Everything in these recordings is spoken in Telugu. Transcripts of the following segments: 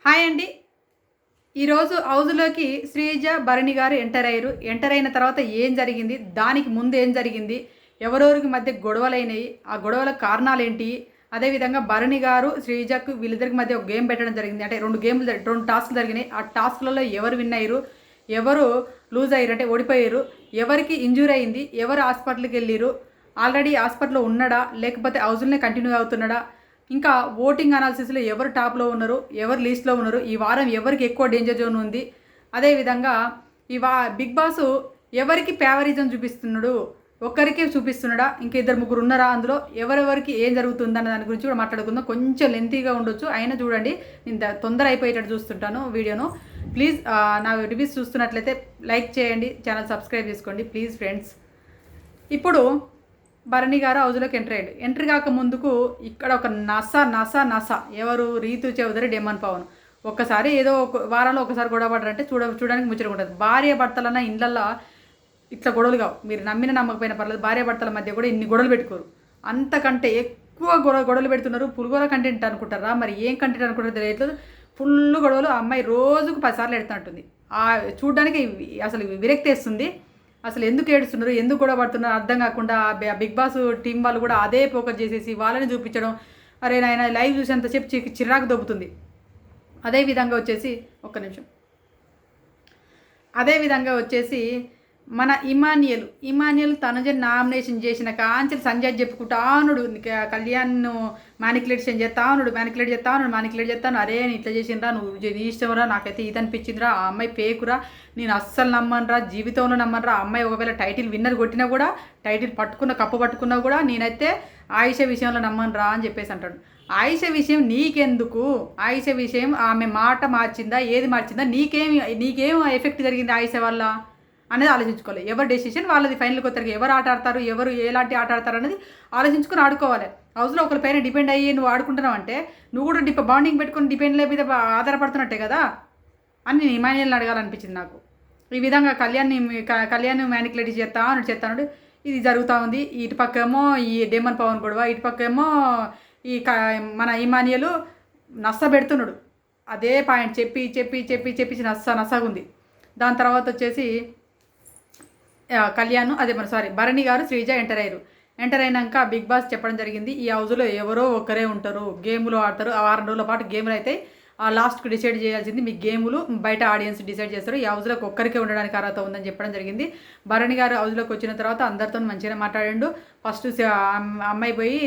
హాయ్ అండి. ఈరోజు హౌస్‌లోకి శ్రీజ, భరణి గారు ఎంటర్ అయ్యారు. ఎంటర్ అయిన తర్వాత ఏం జరిగింది? దానికి ముందు ఏం జరిగింది? ఎవరెవరికి మధ్య గొడవలైనయి? ఆ గొడవల కారణాలేంటి? అదేవిధంగా భరణి గారు, శ్రీజకు వీళ్ళిద్దరికి మధ్య ఒక గేమ్ పెట్టడం జరిగింది. అంటే 2 టాస్క్‌లు జరిగినాయి. ఆ టాస్క్‌లలో ఎవరు విన్ అయ్యారు? ఎవరు లూజ్ అయ్యారు? అంటే ఓడిపోయారు. ఎవరికి ఇంజ్యూరీ అయింది? ఎవరు హాస్పిటల్‌కెళ్ళిర్రు? ఆల్రెడీ హాస్పిటల్‌లో ఉన్నాడా? లేకపోతే హౌస్‌లోనే కంటిన్యూ అవుతున్నాడా? ఇంకా ఓటింగ్ అనాలిసిస్‌లో ఎవరు టాప్‌లో ఉన్నారు? ఎవరు లీస్ట్‌లో ఉన్నారు? ఈ వారం ఎవరికి ఎక్కువ డేంజర్ జోన్ ఉంది? అదేవిధంగా ఈ వా బిగ్ బాసు ఎవరికి ఫేవరిజం చూపిస్తున్నాడు? ఒక్కరికే చూపిస్తున్నాడా? ఇంకా ఇద్దరు ముగ్గురు ఉన్నారా అందులో? ఎవరెవరికి ఏం జరుగుతుందన్న దాని గురించి కూడా మాట్లాడుకుందాం. కొంచెం లెంతీగా ఉండొచ్చు. అయినా చూడండి, నేను తొందర అయిపోయేటట్టు చూస్తుంటాను వీడియోను. ప్లీజ్ నా రివ్యూస్ చూస్తున్నట్లయితే లైక్ చేయండి. ఛానల్ సబ్స్క్రైబ్ చేసుకోండి ప్లీజ్ ఫ్రెండ్స్. ఇప్పుడు భరణి గారు హౌస్‌లోకి ఎంటర్ అయ్యాడు. ఎంట్రీ కాక ముందుకు ఇక్కడ ఒక నస ఎవరు? రీతు చౌదరి, డెమన్ పవన్. ఒక్కసారి ఏదో ఒక వారంలో ఒకసారి గొడవ పడ్డారంటే చూడడానికి ముచ్చటగా ఉంటది. భార్య భర్తలన్న ఇండ్లల్లో ఇట్లా గొడవలు కావు. మీరు నమ్మినా నమ్మకపోయినా పర్లేదు. భార్య భర్తల మధ్య కూడా ఇన్ని గొడవలు పెట్టుకోరు. అంతకంటే ఎక్కువ గొడవలు పెడుతున్నారు. పులిహోర కంటెంట్ అనుకుంటారా? మరి ఏం కంటెంట్ అనుకుంటారో తెలియట్లేదు. ఫుల్ గొడవలు. ఆ అమ్మాయి రోజుకు 10 సార్లు ఎడుతున్నట్టుంది. చూడ్డానికి అసలు విరక్తేస్తుంది. అసలు ఎందుకు ఏడుస్తున్నారు, ఎందుకు గొడవ పడుతున్నారు అర్థం కాకుండా బిగ్ బాస్ టీం వాళ్ళు కూడా అదే ఫోకస్ చేసేసి వాళ్ళని చూపించడం. అరే నాయన లైవ్ చూసేంత చెప్పి చిరాకు దొబ్బుతుంది. అదేవిధంగా వచ్చేసి ఒక్క నిమిషం. అదేవిధంగా వచ్చేసి మన ఇమాన్యుయల్ తనుజని నామినేషన్ చేసిన కాంచెలు సంజయ్ చెప్పుకుంటానుడు కళ్యాణ్ను మ్యానికులేట్ చేస్తాను. అరే నేను ఇట్లా చేసిండ్రా, నువ్వు నీ ఇష్టంరా, నాకైతే ఇది అనిపించిందిరా, ఆ అమ్మాయి పేకురా, నేను అస్సలు నమ్మనురా, జీవితంలో నమ్మనురా. ఆ అమ్మాయి ఒకవేళ టైటిల్ విన్నర్ కొట్టినా కూడా, టైటిల్ కప్పు పట్టుకున్నా కూడా నేనైతే ఆయిష విషయంలో నమ్మనురా అని చెప్పేసి అంటాడు. ఆయిష విషయం నీకెందుకు? ఆయిష విషయం ఆమె మాట మార్చిందా, ఏది మార్చిందా? నీకేం ఎఫెక్ట్ జరిగింది ఆయిష వల్ల అనేది ఆలోచించుకోవాలి. ఎవరి డెసిషన్ వాళ్ళది. ఫైనల్కి వచ్చరికి ఎవరు ఆట ఆడతారు, ఎవరు ఎలాంటి ఆట ఆడతారు అనేది ఆలోచించుకొని ఆడుకోవాలి. హౌస్లో ఒకరి పైన డిపెండ్ అయ్యి నువ్వు ఆడుకుంటున్నావు అంటే నువ్వు కూడా బాండింగ్ పెట్టుకొని డిపెండ్ మీద ఆధారపడుతున్నట్టే కదా అని నేను ఇమాన్యుయల్ని అడగాలనిపించింది నాకు. ఈ విధంగా కళ్యాణ్ మ్యానికులేట్ చేస్తాను ఇది జరుగుతూ ఉంది. ఇటు పక్కేమో ఈ డెమన్ పవన్ గొడవ, ఇటు పక్కేమో ఈ మన ఇమాన్యుయల్ నష్ట పెడుతున్నాడు. అదే పాయింట్ చెప్పి నస్సగుంది. దాని తర్వాత వచ్చేసి భరణి గారు, శ్రీజ ఎంటర్ అయ్యారు. ఎంటర్ అయినాక బిగ్ బాస్ చెప్పడం జరిగింది, ఈ హౌస్లో ఎవరో ఒకరే ఉంటారు, గేములు ఆడతారు. ఆ 6 రోజుల పాటు గేములు అయితే ఆ లాస్ట్కి డిసైడ్ చేయాల్సింది మీ గేములు, బయట ఆడియన్స్ డిసైడ్ చేస్తారు. ఈ హౌస్లోకి ఒక్కరికే ఉండడానికి అర్హత ఉందని చెప్పడం జరిగింది. భరణి గారు హౌస్లోకి వచ్చిన తర్వాత అందరితో మంచిగా మాట్లాడిండు. ఫస్ట్ అమ్మాయి పోయి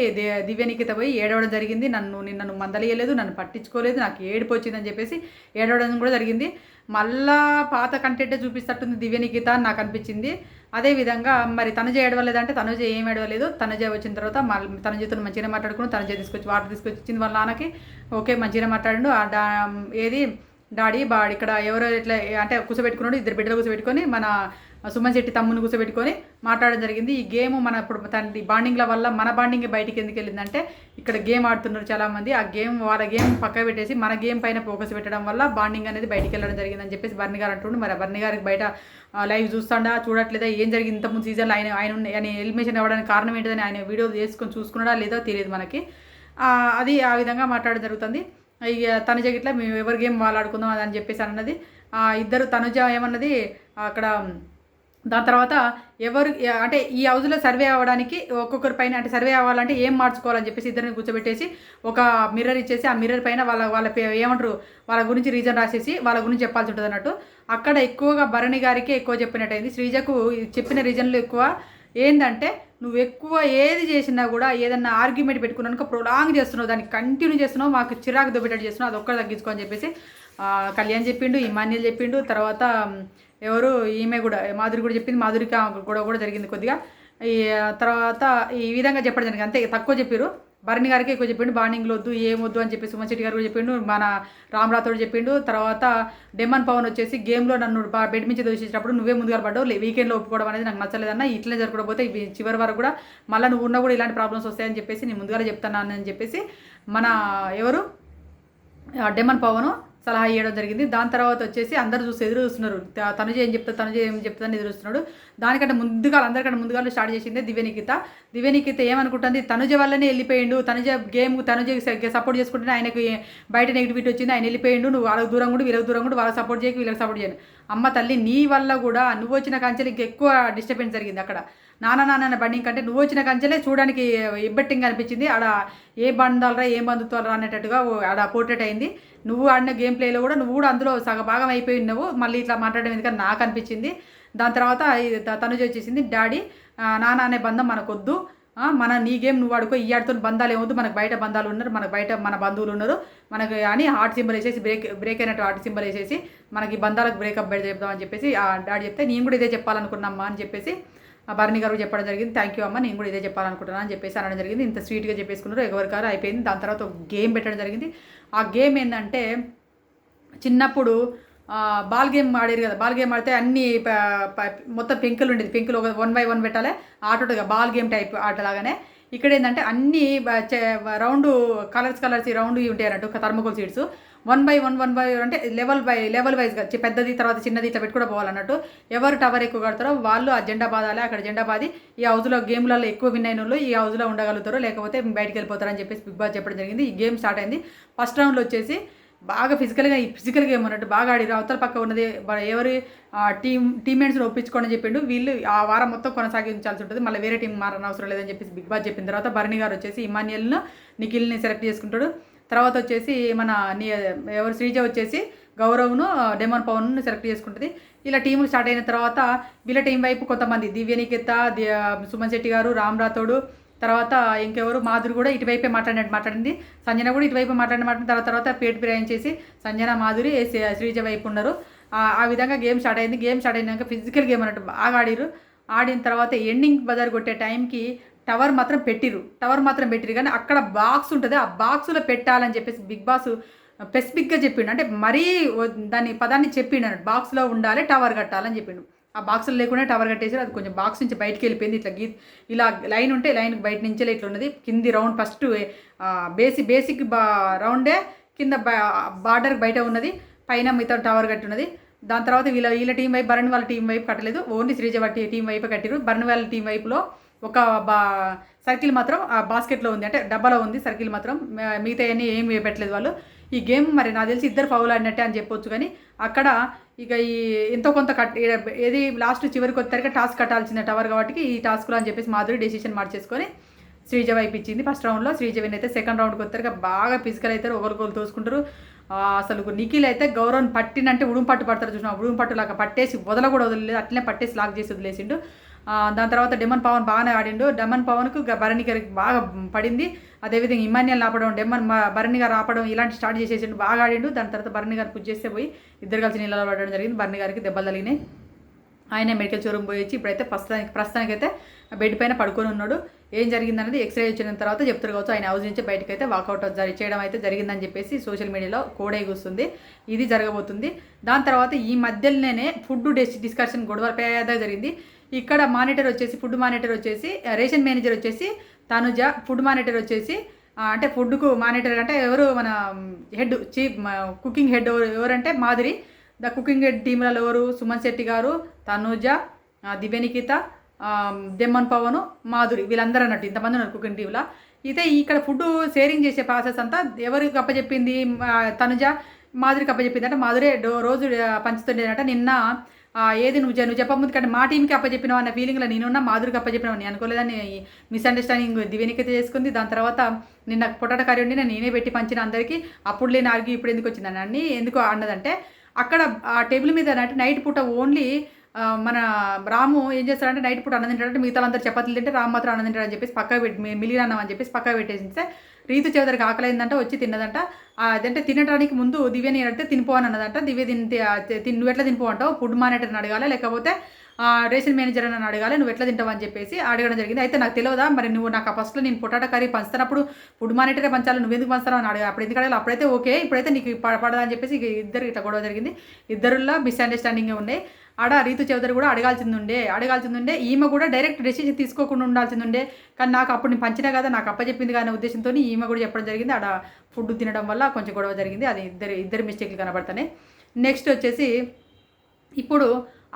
దివ్యనికిత పోయి ఏడవడం జరిగింది. నన్ను మందలియలేదు, నన్ను పట్టించుకోలేదు, నాకు ఏడుపు వచ్చిందని చెప్పేసి ఏడవడం కూడా జరిగింది. మళ్ళా పాత కంటెంటే చూపిస్తట్టుంది దివ్యనికిత అని నాకు అనిపించింది. అదేవిధంగా మరి తనుజ ఏడవలేదంటే తనుజ ఏం ఏడవలేదు. తనుజ వచ్చిన తర్వాత తనుజతో మంచిగా మాట్లాడుకుని తనుజ వాటర్ తీసుకొచ్చి ఇచ్చింది వాళ్ళ నాన్నకి. ఓకే మంచిగా మాట్లాడిండు. ఏది డాడీ ఇక్కడ ఎవరో ఇట్లా అంటే కూర్చోబెట్టుకున్నాడు. 2 బిడ్డలు కూర్చోబెట్టుకొని మన సుమన్ శెట్టి తమ్ముని కూర్చోబెట్టుకొని మాట్లాడడం జరిగింది. ఈ గేమ్ మన ఇప్పుడు తండ్రి బాండింగ్ల వల్ల మన బాండింగ్ బయటికి ఎందుకు వెళ్ళిందంటే ఇక్కడ గేమ్ ఆడుతున్నారు చాలామంది. ఆ గేమ్ వాళ్ళ గేమ్ పక్క పెట్టేసి మన గేమ్ పైన ఫోకస్ పెట్టడం వల్ల బాండింగ్ అనేది బయటికి వెళ్ళడం జరిగిందని చెప్పేసి భరణి గారు అంటుండు. మరి భరణి గారికి బయట లైవ్ చూడట్లేదా, ఏం జరిగింది ఇంతకుముందు సీజన్లో ఆయన ఎలిమినేషన్ అవ్వడానికి కారణం ఏంటిదని ఆయన వీడియో చూసుకున్నాడా లేదో తెలియదు మనకి. అది ఆ విధంగా మాట్లాడడం జరుగుతుంది. ఇక తనుజ గిట్లా మేము ఎవరి గేమ్ వాళ్ళు ఆడుకుందాం అని చెప్పేసి అన్నది. ఇద్దరు తనుజ ఏమన్నది అక్కడ. దాని తర్వాత ఎవరు అంటే ఈ హౌస్లో సర్వే అవ్వడానికి ఒక్కొక్కరి పైన అంటే సర్వే అవ్వాలంటే ఏం మార్చుకోవాలని చెప్పేసి ఇద్దరిని కూర్చోబెట్టేసి ఒక మిర్రర్ ఇచ్చేసి ఆ మిర్రర్ పైన వాళ్ళ ఏమంటారు వాళ్ళ గురించి రీజన్ రాసేసి వాళ్ళ గురించి చెప్పాల్సి ఉంటుంది అన్నట్టు. అక్కడ ఎక్కువగా భరణి గారికి ఎక్కువ చెప్పినట్టయింది. శ్రీజకు చెప్పిన రీజన్లు ఎక్కువ ఏంటంటే నువ్వు ఎక్కువ ఏది చేసినా కూడా ఏదన్నా ఆర్గ్యుమెంట్ పెట్టుకున్నాక ప్రొలాంగ్ చేస్తున్నావు, దాన్ని కంటిన్యూ చేస్తున్నావు, మాకు చిరాకు దొబ్బేటట్టు చేస్తున్నావు, అది ఒక్కటి తగ్గించుకో అని చెప్పేసి కళ్యాణ్ చెప్పిండు, ఇమాన్యుయల్ చెప్పిండు. తర్వాత ఎవరు ఈమె కూడా మాధురి కూడా చెప్పింది. మాధురికి కూడా జరిగింది కొద్దిగా. ఈ తర్వాత ఈ విధంగా చెప్పడం జరిగింది. అంతే తక్కువ చెప్పారు. భరణి గారికి ఎక్కువ చెప్పిండు, బాండింగ్లో వద్దు ఏమొద్దు అని చెప్పి సుమన్ శెట్టి గారు కూడా చెప్పిండు, మన రామరాథోడు చెప్పిండు. తర్వాత డెమన్ పవన్ వచ్చేసి గేమ్లో నన్ను బెడ్ నుంచి దోషించినప్పుడు నువ్వే ముందుగా పడ్డావు, వీకెండ్లో ఒప్పుకోవడం అనేది నాకు నచ్చలేదన్న, ఇట్లనే జరగకపోతే చివరి వరకు కూడా మళ్ళీ నువ్వు ఉన్నా కూడా ఇలాంటి ప్రాబ్లమ్స్ వస్తాయని చెప్పేసి నేను ముందుగా చెప్తాను అని చెప్పేసి మన ఎవరు డెమన్ పవన్ సలహా ఇవ్వడం జరిగింది. దాని తర్వాత వచ్చేసి అందరూ ఎదురు చూస్తున్నారు. తనుజ ఏం చెప్తా, తనుజ ఏం చెప్తుందని ఎదురు చూస్తున్నాడు. దానికంటే ముందుగా అందరికంటే ముందుగా స్టార్ట్ చేసిందే దివ్యనికిత ఏమనుకుంటుంది, తనుజ వల్లనే వెళ్ళిపోయిండు, తనుజ సపోర్ట్ చేసుకుంటేనే ఆయనకు బయట నెగిటివిటీ వచ్చింది, ఆయన వెళ్ళిపోయిండు, నువ్వు వాళ్ళకి దూరం కూడా వీళ్ళకి దూరం కూడా వాళ్ళకి సపోర్ట్ చేయకు వీళ్ళకి సపోర్ట్ చేయను. అమ్మ తల్లి నీ వల్ల కూడా నువ్వు వచ్చిన కంచెలు ఇంకెక్కువ డిస్టర్బెన్స్ జరిగింది. అక్కడ నాన్న బండింగ్ కంటే నువ్వు వచ్చిన కంచెలే చూడడానికి ఎబ్బెట్టింగ్ అనిపించింది. ఆడ ఏ బంధాలరా ఏం బంధుత్వాలరా అన్నట్టుగా ఆడ పోర్ట్రేట్ అయింది. నువ్వు ఆడిన గేమ్ ప్లేలో కూడా నువ్వు కూడా అందులో సగభాగం అయిపోయి ఉన్నావు. మళ్ళీ ఇట్లా మాట్లాడడం ఎందుకని నాకు అనిపించింది. దాని తర్వాత తనుజ వచ్చేసింది, డాడీ నాన్న అనే బంధం మనకొద్దు, నీ గేమ్ నువ్వు ఆడుకో, ఈ ఆడుతున్న బంధాలు ఏమొద్దు, మనకు బయట బంధాలు ఉన్నారు, మనకు బయట మన బంధువులు ఉన్నారు మనకు అని హార్ట్ సింబల్ వేసేసి బ్రేక్ అయినట్టు హార్ట్ సింబల్ వేసేసి మనకి బంధాలకు బ్రేకప్ చెప్దామని చెప్పేసి డాడీ చెప్తే నేను కూడా ఇదే చెప్పాలనుకున్నామ్మా అని చెప్పేసి భరణి గారు చెప్పడం జరిగింది. థ్యాంక్ యూ అమ్మ, నేను కూడా ఇదే చెప్పాలనుకుంటున్నాను అని చెప్పేసి అనడం జరిగింది. ఇంత స్వీట్గా చెప్పేసుకున్నారు. ఎవరికారు అయిపోయింది. దాని తర్వాత ఒక గేమ్ పెట్టడం జరిగింది. ఆ గేమ్ ఏంటంటే చిన్నప్పుడు బాల్ గేమ్ ఆడారు కదా, బాల్ గేమ్ ఆడితే అన్ని మొత్తం పెంకులు ఉండేది, పెంకులు ఒక 1 by 1 పెట్టాలి ఆటోగా బాల్ గేమ్ టైప్ ఆటలాగానే. ఇక్కడ ఏంటంటే అన్ని రౌండ్ కలర్స్ ఈ రౌండ్ ఉంటాయి అన్నట్టు థర్మోకోల్ సీడ్స్ 1 by 1 అంటే లెవెల్ వైజ్గా పెద్దది తర్వాత చిన్నది ఇట్లా పెట్టుకుంటూ పోవాలన్నట్టు. ఎవరు టవర్ ఎక్కువ కడతారో వాళ్ళు ఆ జెండా బాదాలి. అక్కడ జెండా బాది ఈ హౌస్లో గేమ్లలో ఎక్కువ విన్ అయిన వాళ్ళు ఈ హౌస్లో ఉండగలుగుతారో లేకపోతే బయటికి వెళ్ళిపోతారని చెప్పేసి బిగ్ బాస్ చెప్పడం జరిగింది. ఈ గేమ్ స్టార్ట్ అయింది. ఫస్ట్ రౌండ్లో వచ్చేసి బాగా ఫిజికల్ గేమ్ ఉన్నట్టు బాగా ఆడిరు. అవతల పక్క ఉన్నది ఎవరి టీమ్మేట్స్ని ఒప్పించుకోండి చెప్పిండు. వీళ్ళు ఆ వారం మొత్తం కొనసాగించాల్సి ఉంటుంది, మళ్ళీ వేరే టీం మారని అవసరం లేదని చెప్పేసి బిగ్ బాస్ చెప్పిన తర్వాత భరణి గారు వచ్చేసి ఇమాన్యుయల్ను నిఖిల్ని సెలెక్ట్ చేసుకుంటాడు. తర్వాత వచ్చేసి ఎవరు శ్రీజ వచ్చేసి గౌరవ్ను డెమన్ పవన్ను సెలెక్ట్ చేసుకుంటుంది. ఇలా టీములు స్టార్ట్ అయిన తర్వాత వీళ్ళ టీం వైపు కొంతమంది దివ్యనికిత, సుమన్ శెట్టి గారు, రామ్ రాథోడు, తర్వాత ఇంకెవరు మాధురి కూడా ఇటువైపే మాట్లాడింది. సంజన కూడా ఇటువైపు మాట్లాడిన తర్వాత పేటు ఫిరాయించేసి సంజన మాధురి శ్రీజ వైపు ఉన్నారు. ఆ విధంగా గేమ్ స్టార్ట్ అయింది. గేమ్ స్టార్ట్ అయినాక ఫిజికల్ గేమ్ అన్నట్టు బాగా ఆడిరు. ఆడిన తర్వాత ఎండింగ్ బజార్ కొట్టే టైంకి టవర్ మాత్రం పెట్టిరు కానీ అక్కడ బాక్స్ ఉంటుంది, ఆ బాక్స్లో పెట్టాలని చెప్పేసి బిగ్ బాస్ స్పెసిఫిక్గా చెప్పిండు. అంటే మరీ దాని పదాన్ని చెప్పిండు అన్నట్టు, బాక్స్లో ఉండాలి, టవర్ కట్టాలని చెప్పిండు. ఆ బాక్సులు లేకుండా టవర్ కట్టేసి అది కొంచెం బాక్స్ నుంచి బయటికి వెళ్ళిపోయింది. ఇలా లైన్ ఉంటే లైన్ బయట నుంచే ఇట్లా ఉన్నది. కింది రౌండ్ ఫస్ట్ బేసిక్ రౌండే కింద బార్డర్ బయట ఉన్నది, పైన మిగతా టవర్ కట్టి ఉన్నది. దాని తర్వాత వీళ్ళ టీం వైపు భరణి వాళ్ళ టీం వైపు కట్టలేదు, ఓన్లీ శ్రీజ టీం వైపు కట్టిరు. భరణి వాళ్ళ టీం వైపులో ఒక సర్కిల్ మాత్రం ఆ బాస్కెట్లో ఉంది, అంటే డబ్బాలో ఉంది సర్కిల్ మాత్రం, మిగతా అన్నీ ఏమి పెట్టలేదు వాళ్ళు. ఈ గేమ్ మరి నాకు తెలిసి ఇద్దరు ఫౌల్ ఆడినట్టే అని చెప్పొచ్చు. కానీ అక్కడ ఇక ఈ ఎంతో కొంత ఏది లాస్ట్ చివరికి వచ్చేసరికి టాస్క్ కట్టాల్సిన టవర్ కాబట్టి ఈ టాస్క్లో అని చెప్పేసి మాధురి డెసిషన్ మార్చేసుకొని శ్రీజ వైపు ఇచ్చింది. ఫస్ట్ రౌండ్లో శ్రీజ విన్ అయితే సెకండ్ రౌండ్కి వచ్చేసరికి బాగా ఫిజికల్ అవుతారు, ఒకరికొకరు తోసుకుంటారు. అసలు నిఖిల్ అయితే గౌరవం పట్టినంటే ఉడుము పట్టు పడతారు చూసిన, ఉడుము పట్టు లాగా పట్టేసి కూడా వదలలేదు, అట్లనే పట్టేసి లాక్ చేసి వదిలేసిండు. దాని తర్వాత డెమన్ పవన్ బాగానే ఆడిండు. డెమన్ పవన్కు భరణి గారికి బాగా పడింది. అదేవిధంగా ఇమాన్యుయల్ ఆపడం, భరణి గారు ఆపడం ఇలాంటి స్టార్ట్ చేసేసిండు, బాగా ఆడిండు. దాని తర్వాత భరణి గారు పుష్ చేస్తే పోయి ఇద్దరు కలిసి నీళ్ళలో పడడం జరిగింది. భరణి గారికి దెబ్బలు తగిలినాయి. ఆయన మెడికల్ షోరూమ్ పోయి వచ్చి ఇప్పుడైతే ప్రస్తుతానికైతే బెడ్ పైన పడుకొని ఉన్నాడు. ఏం జరిగిందనేది ఎక్స్రే వచ్చిన తర్వాత చెప్తారు కావచ్చు. ఆయన హౌస్ నుంచి బయటకు అయితే వాకౌట్ చేయడం అయితే జరిగిందని చెప్పేసి సోషల్ మీడియాలో కోడై కూస్తుంది. ఇది జరగబోతుంది. దాని తర్వాత ఈ మధ్యలోనే ఫుడ్ డిస్కషన్ గొడవ పేద జరిగింది. ఇక్కడ ఫుడ్ మానిటర్ వచ్చేసి రేషన్ మేనేజర్ వచ్చేసి తనుజ, ఫుడ్ మానిటర్ వచ్చేసి అంటే ఫుడ్కు మానిటర్ అంటే ఎవరు మన హెడ్ చీఫ్ కుకింగ్ హెడ్ ఎవరంటే మాధురి. ద కుకింగ్ హెడ్ టీంలలో ఎవరు సుమన్ శెట్టి గారు, తనుజ, దివ్యనికిత, దెమ్మన్ పవన్, మాధురి, వీళ్ళందరూ అన్నట్టు ఇంతమంది ఉన్నారు కుకింగ్ టీంలో. అయితే ఇక్కడ ఫుడ్ షేరింగ్ చేసే ప్రాసెస్ అంతా ఎవరికి అప్పచెప్పింది, తనుజ మాధురికి అప్పచెప్పింది. అంటే మాధురే రోజు పంచుతుండేదంట. నిన్న ఏది నువ్వు చెప్పముందు కంటే మా టీంకి అప్పచెప్పినావు అన్న ఫీలింగ్లో నేనున్నా, మాధురికి అప్పచెప్పినావు నేను అనుకోలేదని మిస్అండర్స్టాండింగ్ దివ్యనికిత చేసుకుంది. దాని తర్వాత నిన్న పొటాటో కర్రీ ఉండి నేనే పెట్టి పంచిన అందరికీ, అప్పుడు లేని ఆర్గి ఇప్పుడు ఎందుకు వచ్చిందని అన్నీ ఎందుకు అన్నదంటే అక్కడ ఆ టేబుల్ మీద అంటే నైట్ పూట ఓన్లీ మన రాము ఏం చేస్తాడంటే నైట్ పూట అన్నం తింటాడంటే మిగతా అందరూ చపాతీలు తింటే రాము మాత్రం అన్నం తింటాడని చెప్పేసి పక్క మిలిగినాం అని చెప్పేసి పక్క పెట్టేసింటే రీతు చౌదరికి ఆకలైందంట, వచ్చి తిన్నదంట. అదంటే తినడానికి ముందు దివ్యని అడిగితే తినిపో అని అన్నదంట. దివ్య నువ్వు ఎట్లా తినిపో అంటావు, ఫుడ్ మానిటర్ని అడగాలి లేకపోతే రేషన్ మేనేజర్ అని అడగాలి, నువ్వు ఎట్లా తింటావు అని చెప్పేసి అడగడం జరిగింది. అయితే నాకు తెలియదా మరి నువ్వు నాకు ఫస్ట్లో నేను పొటాటో కర్రీ పంచుతున్నప్పుడు ఫుడ్ మానిటరే పంచాలి, నువ్వు ఎందుకు పంచుతావు అని అడగా. అప్పుడు ఎందుకు అడగాలి, అప్పుడైతే ఓకే, ఇప్పుడైతే నీకు పడదా అని చెప్పేసి ఇద్దరు ఇట్లా గొడవ జరిగింది. ఇద్దరులో మిస్అండర్స్టాండింగ్ ఉన్నాయి. ఆడ రీతు చౌదరి కూడా అడగాల్సింది ఉండే, ఈమె కూడా డైరెక్ట్ డెసిషన్ తీసుకోకుండా ఉండాల్సింది. కానీ నాకు అప్పుడు నేను పంచినా కదా, నాకు అప్పచెప్పింది కానీ ఉద్దేశంతో ఈమె కూడా చెప్పడం జరిగింది. ఆడ ఫుడ్ తినడం వల్ల కొంచెం గొడవ జరిగింది. అది ఇద్దరు మిస్టేక్లు కనబడతాయి. నెక్స్ట్ వచ్చేసి ఇప్పుడు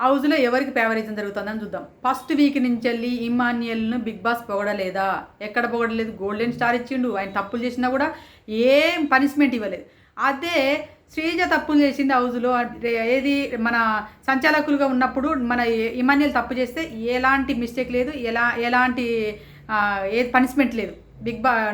హౌస్లో ఎవరికి ఫేవరిజం జరుగుతుందని చూద్దాం. ఫస్ట్ వీక్ నుంచి వెళ్ళి ఇమాన్యుయల్ను బిగ్ బాస్ పొగడలేదా? ఎక్కడ పొగడలేదు. గోల్డెన్ స్టార్ ఇచ్చిండు. ఆయన తప్పులు చేసినా కూడా ఏం పనిష్మెంట్ ఇవ్వలేదు. అదే శ్రీజ తప్పులు చేసింది హౌస్లో. ఏది మన సంచాలకులుగా ఉన్నప్పుడు మన ఇమాన్యుయల్ తప్పు చేస్తే ఎలాంటి మిస్టేక్ లేదు, ఎలాంటి ఏది పనిష్మెంట్ లేదు.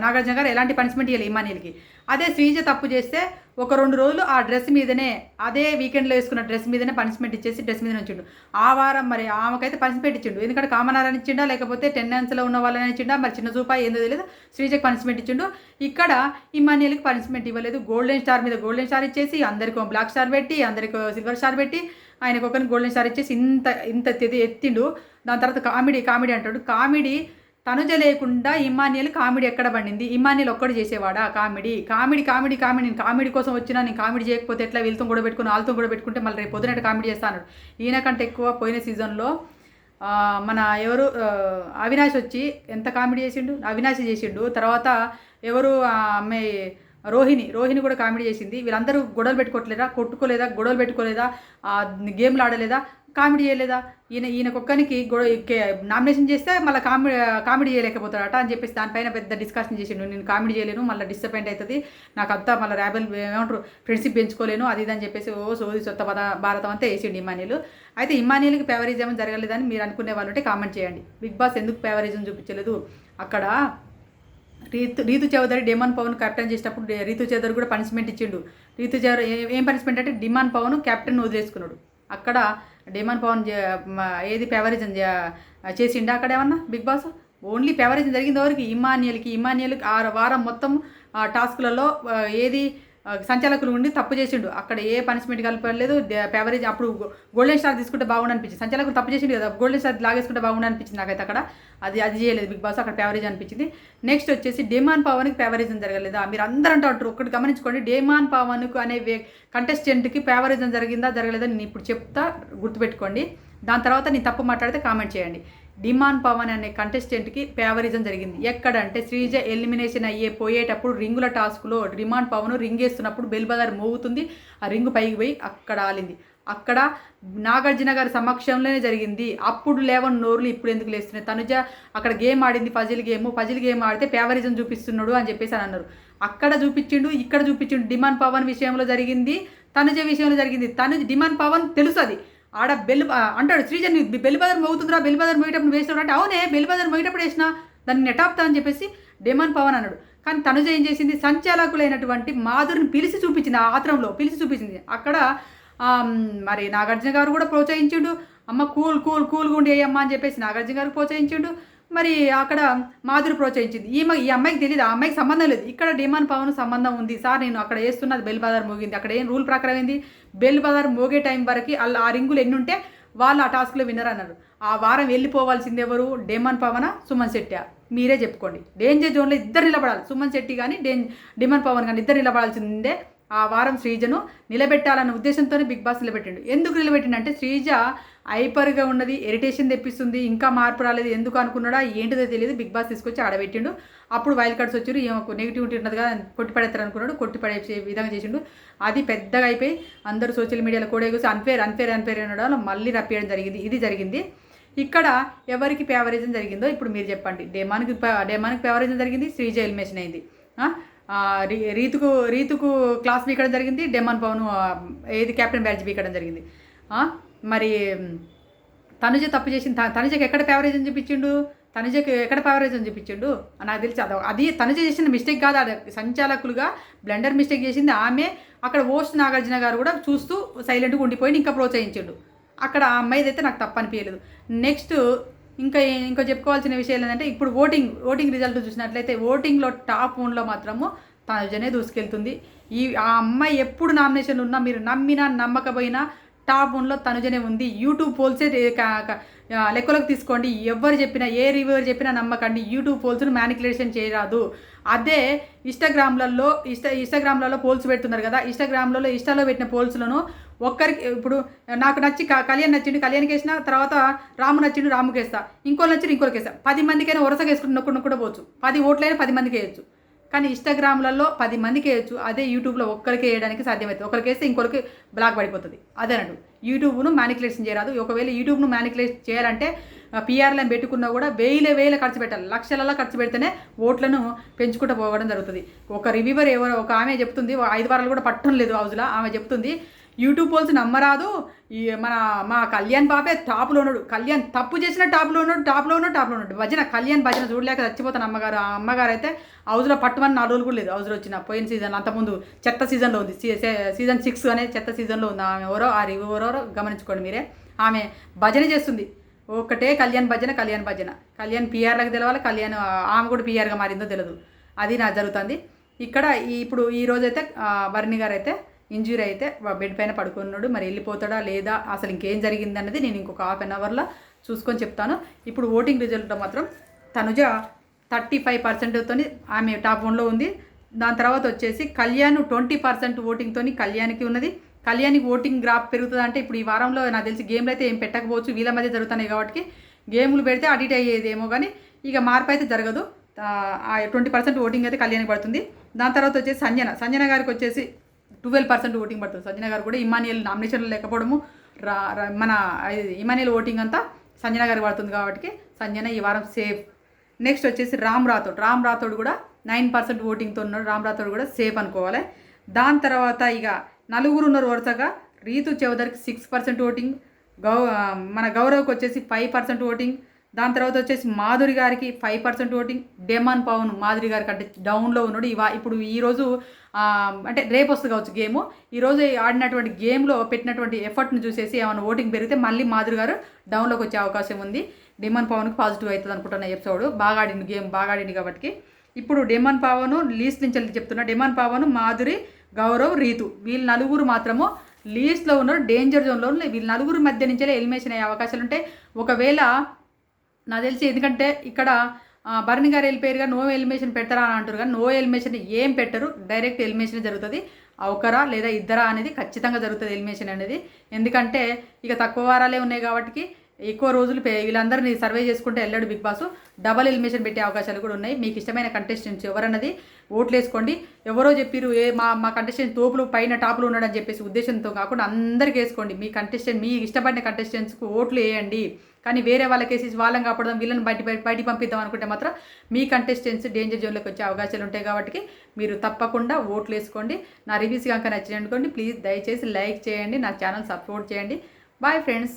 నాగార్జున గారు ఎలాంటి పనిష్మెంట్ ఇవ్వలేదు ఇమాన్యుయల్కి. అదే శ్రీజ తప్పు చేస్తే ఒక 2 రోజులు ఆ డ్రెస్ మీదనే, అదే వీకెండ్లో వేసుకున్న డ్రెస్ మీదనే పనిష్మెంట్ ఇచ్చేసి డ్రెస్ మీద ఉంచిండు. ఆ వారం మరి ఆమెకైతే పనిష్మెంట్ ఇచ్చిండు. ఎందుకంటే కామనారాన్ని ఇచ్చిండా లేకపోతే టెండెన్స్లో ఉన్న వాళ్ళని ఇచ్చిండా మరి చిన్న చూపా ఏందో తెలియదు. శ్రీజకి పనిష్మెంట్ ఇచ్చిండు. ఇక్కడ ఇమాన్యుయల్కి పనిష్మెంట్ ఇవ్వలేదు. గోల్డెన్ స్టార్ మీద గోల్డెన్ స్టార్ ఇచ్చేసి అందరికీ బ్లాక్ స్టార్ పెట్టి అందరికీ సిల్వర్ స్టార్ పెట్టి ఆయనకు ఒకరికి గోల్డెన్ స్టార్ ఇచ్చేసి ఇంత ఎత్తిండు. దాని తర్వాత కామెడీ అంటాడు. కామెడీ తనుజ లేకుండా ఇమాన్యుయల్ కామెడీ ఎక్కడ పండింది? ఇమాన్యుయల్ ఒక్కడు చేసేవాడా కామెడీ? నేను కామెడీ కోసం వచ్చినా, నేను కామెడీ చేయకపోతే ఎట్లా? వీళ్ళతో కూడా పెట్టుకుని వాళ్ళతో కూడా పెట్టుకుంటే మళ్ళీ రేపు పొద్దునట్టు కామెడీ చేస్తాను. ఈయనకంటే ఎక్కువ పోయిన సీజన్లో మన ఎవరు అవినాష్ వచ్చి ఎంత కామెడీ చేసిండు. అవినాష్ చేసిండు. తర్వాత ఎవరు అమ్మాయి రోహిణి కూడా కామెడీ చేసింది. వీళ్ళందరూ గొడవలు కొట్టుకోలేదా, గొడవలు పెట్టుకోలేదా, గేమ్లు ఆడలేదా, కామెడీ చేయలేదా? ఈయనకొక్కనికి నామినేషన్ చేస్తే మళ్ళీ కామెడీ చేయలేకపోతాడట అని చెప్పేసి దానిపైన పెద్ద డిస్కషన్ చేసిండు. నేను కామెడీ చేయలేను, మళ్ళీ డిసప్పాయింట్ అవుతుంది, నాకు అంతా మళ్ళీ ఏమంటారు ఫ్రెండ్షిప్ పెంచుకోలేను అది అని చెప్పేసి సోది సొత్త భారతం అంతా వేసిండు ఇమాన్యుయల్. అయితే ఇమాన్యుయల్కి ఫేవరిజం జరగలేదని మీరు అనుకునే వాళ్ళు ఉంటే కామెంట్ చేయండి. బిగ్ బాస్ ఎందుకు ఫేవరిజం చూపించలేదు? అక్కడ రీతు చౌదరి డెమాన్ పవన్ కెప్టెన్ చేసేటప్పుడు రీతు చౌదరి కూడా పనిష్మెంట్ ఇచ్చిండు. రీతు చౌదరి ఏం పనిష్మెంట్ అంటే డిమాన్ పవన్ కెప్టెన్ వదిలేసుకున్నాడు. అక్కడ డెమాన్ పవన్ ఏది ఫేవరిజం చేసిండా అక్కడ ఏమన్నా? బిగ్ బాస్ ఓన్లీ ఫేవరిజం జరిగింది ఎవరికి? ఇమాన్యుయల్కి ఆ వారం మొత్తం టాస్క్లలో ఏది సంచాలకులు ఉండి తప్పు చేసిండు. అక్కడ ఏ పనిష్మెంట్ కలపలేదు. ఫేవరేజ్ అప్పుడు గోల్డెన్ స్టార్ తీసుకుంటే బాగుండు అనిపించింది. సంచాలకులు తప్పు చేసిండు కదా, గోల్డెన్ స్టార్ లాగేసుకుంటే బాగుండు అనిపించింది నాకైతే. అక్కడ అది చేయలేదు బిగ్ బాస్. అక్కడ ఫేవరేజ్ అనిపించింది. నెక్స్ట్ వచ్చేసి డెమాన్ పవన్కి ఫేవరేజం జరగలేదా? మీరు అందరూ అంటారు. ఒకటి గమనించుకోండి, డెమాన్ పవన్కు అనే కంటెస్టెంట్కి ఫేవరేజం జరగలేదా నేను ఇప్పుడు చెప్తా, గుర్తుపెట్టుకోండి. దాని తర్వాత నేను తప్పు మాట్లాడితే కామెంట్ చేయండి. డిమాన్ పవన్ అనే కంటెస్టెంట్కి ఫేవరిజం జరిగింది. ఎక్కడంటే శ్రీజ ఎలిమినేషన్ పోయేటప్పుడు రింగుల టాస్క్లో డిమాన్ పవన్ రింగ్ వేస్తున్నప్పుడు బెల్ బజార్ మోగుతుంది. ఆ రింగు పైకి పోయి అక్కడ ఆలింది. అక్కడ నాగార్జున గారి సమక్షంలోనే జరిగింది. అప్పుడు లేవని నోరులు ఇప్పుడు ఎందుకు లేస్తున్నాయి? తనుజ అక్కడ గేమ్ ఆడింది, పజిల్ గేమ్ ఆడితే ఫేవరిజం చూపిస్తున్నాడు అని చెప్పేసి అని అన్నారు. అక్కడ చూపించిండు, ఇక్కడ చూపించిండు. డిమాన్ పవన్ విషయంలో జరిగింది, తనుజ విషయంలో జరిగింది. డిమాన్ పవన్ తెలుసు అది ఆడ అంటాడు శ్రీజ బెల్ బజార్ మోగుతుందిరా, బెల్ బజార్ మోగేటప్పుడు నువ్వు వేసినావు అంటే అవునే బెల్ బజార్ మోగేటప్పుడు వేసినా, దాన్ని నెటాపుతా అని చెప్పేసి డిమాన్ పవన్ అన్నాడు. కానీ తనుజ ఏం చేసింది? సంచాలకులైనటువంటి మాధురిని పిలిచి చూపించింది. ఆ ఆత్రంలో పిలిచి చూపించింది. అక్కడ మరి నాగార్జున గారు కూడా ప్రోత్సహించిండు. అమ్మ కూల్గా ఉండి అమ్మ అని చెప్పేసి నాగార్జున గారు ప్రోత్సహించిండు. మరి అక్కడ మాధురి ప్రోత్సహించింది. ఈ అమ్మాయికి తెలియదు, ఆ అమ్మాయికి సంబంధం లేదు. ఇక్కడ డిమాన్ పవన్ సంబంధం ఉంది సార్, నేను అక్కడ వేస్తున్నది బెల్ బజార్ మోగింది. అక్కడ ఏం రూల్ ప్రకారం ఏంది? బెల్ బజార్ మోగే టైం వరకు ఆ రింగులు ఎన్ని ఉంటే వాళ్ళు ఆ టాస్క్లో విన్నర్ అన్నారు. ఆ వారం వెళ్ళిపోవాల్సింది ఎవరు? డిమాన్ పవన్, సుమన్ శెట్టి? మీరే చెప్పుకోండి. డేంజర్ జోన్లో ఇద్దరు నిలబడాలి. సుమన్ శెట్టి కానీ డిమాన్ పవన్ కానీ ఇద్దరు నిలబడాల్సిందే. ఆ వారం శ్రీజను నిలబెట్టాలన్న ఉద్దేశంతోనే బిగ్ బాస్ నిలబెట్టిండు. ఎందుకు నిలబెట్టిండంటే శ్రీజ హైపర్గా ఉన్నది, ఇరిటేషన్ తెప్పిస్తుంది, ఇంకా మార్పు రాలేదు, ఎందుకు అనుకున్నాడా ఏంటిదో తెలియదు. బిగ్ బాస్ తీసుకొచ్చి ఆడబెట్టిండు. అప్పుడు వైల్డ్ కార్డ్స్ వచ్చారు, ఏమో నెగిటివిటీ ఉన్నది కదా కొట్టిపడేస్తారు అనుకున్నాడు, కొట్టిపడే విధంగా చేసిండు. అది పెద్దగా అయిపోయి అందరూ సోషల్ మీడియాలో కూడా ఎగుసి అన్ఫేర్ అనడం మళ్ళీ రప్పియడం జరిగింది. ఇది జరిగింది. ఇక్కడ ఎవరికి ఫేవరిజం జరిగిందో ఇప్పుడు మీరు చెప్పండి. డెమాన్కి ఫేవరిజం జరిగింది, శ్రీజ ఎలిమినేషన్ అయింది. రీతుకు క్లాస్ బీకడం జరిగింది, డెమాన్ పవన్ ఏది కెప్టెన్ బ్యాడ్జ్ బీకడం జరిగింది. మరి తనుజ తప్పు చేసింది. తనుజకి ఎక్కడ ఫేవరేజ్ అని చూపించిండు? నాకు తెలిసి అది తనుజ చేసిన మిస్టేక్ కాదు, అది సంచాలకులుగా బ్లండర్ మిస్టేక్ చేసింది ఆమె. అక్కడ ఓస్ట్ నాగార్జున గారు కూడా చూస్తూ సైలెంట్గా ఉండిపోయి ఇంకా ప్రోత్సహించిండు. అక్కడ ఆ అమ్మాయిది అయితే నాకు తప్పు అనిపించలేదు. నెక్స్ట్ ఇంకా చెప్పుకోవాల్సిన విషయాలు ఏంటంటే ఇప్పుడు ఓటింగ్ రిజల్ట్ చూసినట్లయితే ఓటింగ్లో టాప్ 1లో మాత్రము తనుజనే దూసుకెళ్తుంది. ఆ అమ్మాయి ఎప్పుడు నామినేషన్లు ఉన్నా మీరు నమ్మినా నమ్మకపోయినా టాప్ 1లో తనుజనే ఉంది. యూట్యూబ్ పోల్సే లెక్కలోకి తీసుకోండి. ఎవరు చెప్పినా ఏ రివ్యూవర్ చెప్పినా నమ్మకండి. యూట్యూబ్ పోల్స్ను మ్యానిపులేషన్ చేయరాదు. అదే ఇన్స్టాగ్రామ్లలో పోల్స్ పెడుతున్నారు కదా, ఇన్స్టాలో పెట్టిన పోల్స్లను ఒక్కరికి ఇప్పుడు నాకు నచ్చి కళ్యాణ్ నచ్చిండు కళ్యాణ్కి వేసిన, తర్వాత రాము నచ్చిండు రాముకి వేస్తా, ఇంకోళ్ళు నచ్చిండు ఇంకోరికి వేస్తా. 10 మందికైనా వరుసగా వేసుకుంటూ నొక్కుండా పోవచ్చు. 10 ఓట్లైనా 10 మందికి వేయచ్చు. కానీ ఇన్స్టాగ్రామ్లలో 10 మందికి వేయచ్చు. అదే యూట్యూబ్లో ఒక్కరికి వేయడానికి సాధ్యమవుతుంది. ఒకరికి వేస్తే ఇంకొకరికి బ్లాక్ పడిపోతుంది. అదేనట్టు యూట్యూబ్ను మ్యానిపులేషన్ చేయరాదు. ఒకవేళ యూట్యూబ్ను మ్యానిపులేట్ చేయాలంటే పిఆర్లను పెట్టుకున్నా కూడా వేల ఖర్చు పెట్టాలి. లక్షలలో ఖర్చు పెడితేనే ఓట్లను పెంచుకుంటూ పోవడం జరుగుతుంది. ఒక రివ్యూవర్ ఒక ఆమె చెప్తుంది, 5 వారాలు కూడా పట్టడం లేదు హౌస్లో, ఆమె చెప్తుంది యూట్యూబ్ పోల్స్ నమ్మరాదు. మా కళ్యాణ్ బాబే టాప్లో ఉన్నాడు, కళ్యాణ్ తప్పు చేసిన టాప్లో ఉన్నాడు. కళ్యాణ్ భజన చూడలేక చచ్చిపోతాను అమ్మగారు. ఆ అమ్మగారు అయితే హౌస్లో పట్టుమని 4 రోజులు కూడా లేదు హౌస్లో వచ్చిన పోయిన సీజన్, అంతకుముందు చెత్త సీజన్లో ఉంది. సీజన్ 6 అనే చెత్త సీజన్లో ఉంది. ఆమె ఆ రివ్యూ ఎవరో గమనించుకోండి మీరే. ఆమె భజన చేస్తుంది, ఒకటే కళ్యాణ్ భజన. కళ్యాణ్ పిఆర్లకు తెలవాలి, ఆమె కూడా పిఆర్గా మారిందో తెలియదు. అది నా జరుగుతుంది ఇక్కడ. ఇప్పుడు ఈ రోజైతే భరణి గారు అయితే ఇంజ్యూరీ అయితే బెడ్ పైన పడుకున్నాడు. మరి వెళ్ళిపోతాడా లేదా, అసలు ఇంకేం జరిగింది అన్నది నేను ఇంకొక ½ అన్ అవర్లో చూసుకొని చెప్తాను. ఇప్పుడు ఓటింగ్ రిజల్ట్లో మాత్రం తనుజ 35%తో ఆమె టాప్ 1లో ఉంది. దాని తర్వాత వచ్చేసి కళ్యాణ్ 20% ఓటింగ్తో కళ్యాణ్కి ఉన్నది. కళ్యాణ్కి ఓటింగ్ గ్రాఫ్ పెరుగుతుంది. అంటే ఇప్పుడు ఈ వారంలో నాకు తెలిసి గేమ్లు అయితే ఏం పెట్టకపోవచ్చు, వీళ్ళ మధ్య జరుగుతున్నాయి కాబట్టి గేమ్లు పెడితే అడిట్ అయ్యేదేమో, కానీ ఇక మార్పు అయితే జరగదు. 20% ఓటింగ్ అయితే కళ్యాణ్కి పడుతుంది. దాని తర్వాత వచ్చేసి సంజన గారికి వచ్చేసి 12% ఓటింగ్ పడుతుంది. సంజన గారు కూడా ఇమానియల్ నామినేషన్లు లేకపోవడము, మన ఇమానియల్ ఓటింగ్ అంతా సంజన గారికి పడుతుంది కాబట్టి సంజన ఈ వారం సేఫ్. నెక్స్ట్ వచ్చేసి రామ్ రాథోడ్ కూడా 9% ఓటింగ్తో ఉన్నాడు. రామ్ రాథోడ్ కూడా సేఫ్ అనుకోవాలి. దాని తర్వాత ఇక 4 ఉన్నారు వరుసగా. రీతు చౌదరికి 6% ఓటింగ్, మన గౌరవ్కి వచ్చేసి 5% ఓటింగ్. దాని తర్వాత వచ్చేసి మాధురి గారికి 5% ఓటింగ్. డెమాన్ పవన్ మాధురి గారికి అంటే డౌన్లో ఉన్నాడు. ఇప్పుడు ఈరోజు అంటే రేపు వస్తుంది కావచ్చు గేము. ఈరోజు ఆడినటువంటి గేమ్లో పెట్టినటువంటి ఎఫర్ట్ని చూసేసి ఏమైనా ఓటింగ్ పెరిగితే మళ్ళీ మాధురి గారు డౌన్లోకి వచ్చే అవకాశం ఉంది. డెమాన్ పవన్కి పాజిటివ్ అవుతుంది అనుకుంటున్న ఎపిసోడ్. బాగా ఆడింది కాబట్టి ఇప్పుడు డెమాన్ పవన్ లీస్ట్ నుంచి చెప్తున్నా. డెమాన్ పవన్, మాధురి, గౌరవ్, రీతు వీళ్ళు 4 మాత్రము లీస్ట్లో ఉన్నారు, డేంజర్ జోన్లో ఉన్నారు. వీళ్ళు 4 మధ్య నుంచే ఎలిమినేషన్ అయ్యే అవకాశాలు ఉంటాయి. ఒకవేళ నాకు తెలిసి, ఎందుకంటే ఇక్కడ భరణి గారు వెళ్ళిపోయారుగా, నో ఎలిమినేషన్ పెడతారా అని అంటారు, కానీ నో ఎలిమినేషన్ ఏం పెట్టరు, డైరెక్ట్ ఎలిమినేషన్ జరుగుతుంది. ఒకరా లేదా ఇద్దరా అనేది ఖచ్చితంగా జరుగుతుంది ఎలిమినేషన్ అనేది. ఎందుకంటే ఇక తక్కువ వారాలే ఉన్నాయి కాబట్టి ఎక్కువ రోజులు వీళ్ళందరినీ సర్వే చేసుకుంటే వెళ్ళాడు బిగ్ బాస్. డబల్ ఎలిమినేషన్ పెట్టే అవకాశాలు కూడా ఉన్నాయి. మీకు ఇష్టమైన కంటెస్టెంట్స్ ఎవరన్నది ఓట్లు వేసుకోండి. ఎవరో చెప్పిరు మా కంటెస్టెంట్ తోపులు పైన టాప్లో ఉన్నాడని చెప్పేసి ఉద్దేశంతో కాకుండా అందరికీ వేసుకోండి. మీ ఇష్టపడిన కంటెస్టెంట్స్కి ఓట్లు వేయండి. కానీ వేరే వాళ్ళకి వేసి వాళ్ళని కాపాడదాం, వీళ్ళని బయట పంపిద్దాం అనుకుంటే మాత్రం మీ కంటెస్టెంట్స్ డేంజర్ జోన్లోకి వచ్చే అవకాశాలు ఉంటాయి. కాబట్టి మీరు తప్పకుండా ఓట్లు వేసుకోండి. నా రివ్యూస్ కనుక నచ్చినట్టుకోండి, ప్లీజ్ దయచేసి లైక్ చేయండి, నా ఛానల్ సపోర్ట్ చేయండి. Bye friends.